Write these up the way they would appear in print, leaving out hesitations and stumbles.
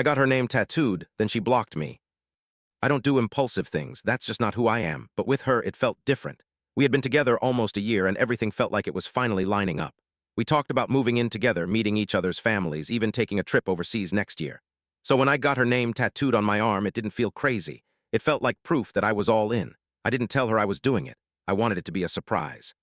I got her name tattooed, then she blocked me. I don't do impulsive things, that's just not who I am, but with her it felt different. We had been together almost a year and everything felt like it was finally lining up. We talked about moving in together, meeting each other's families, even taking a trip overseas next year. So when I got her name tattooed on my arm, it didn't feel crazy. It felt like proof that I was all in. I didn't tell her I was doing it. I wanted it to be a surprise.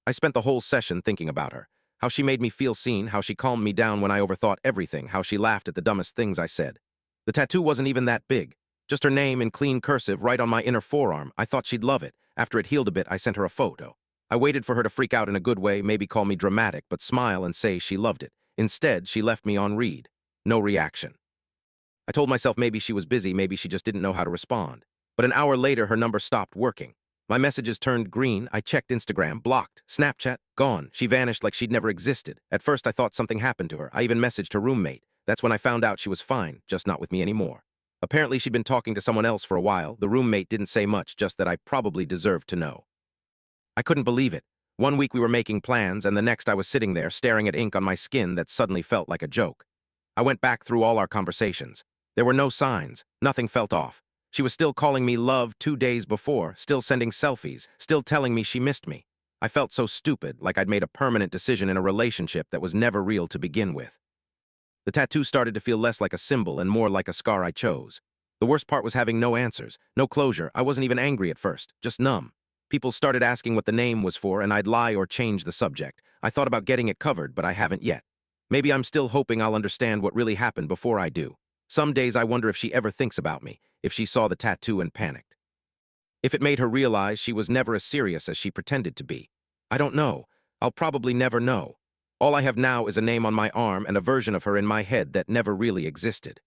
I spent the whole session thinking about her. How she made me feel seen, how she calmed me down when I overthought everything, how she laughed at the dumbest things I said. The tattoo wasn't even that big. Just her name in clean cursive right on my inner forearm. I thought she'd love it. After it healed a bit, I sent her a photo. I waited for her to freak out in a good way, maybe call me dramatic, but smile and say she loved it. Instead, she left me on read. No reaction. I told myself maybe she was busy, maybe she just didn't know how to respond. But an hour later, her number stopped working. My messages turned green. I checked Instagram, blocked. Snapchat, gone. She vanished like she'd never existed. At first, I thought something happened to her. I even messaged her roommate. That's when I found out she was fine, just not with me anymore. Apparently, she'd been talking to someone else for a while. The roommate didn't say much, just that I probably deserved to know. I couldn't believe it. One week we were making plans, and the next I was sitting there staring at ink on my skin that suddenly felt like a joke. I went back through all our conversations. There were no signs. Nothing felt off. She was still calling me love 2 days before, still sending selfies, still telling me she missed me. I felt so stupid, like I'd made a permanent decision in a relationship that was never real to begin with. The tattoo started to feel less like a symbol and more like a scar I chose. The worst part was having no answers, no closure. I wasn't even angry at first, just numb. People started asking what the name was for, and I'd lie or change the subject. I thought about getting it covered, but I haven't yet. Maybe I'm still hoping I'll understand what really happened before I do. Some days I wonder if she ever thinks about me, if she saw the tattoo and panicked. If it made her realize she was never as serious as she pretended to be. I don't know. I'll probably never know. All I have now is a name on my arm and a version of her in my head that never really existed.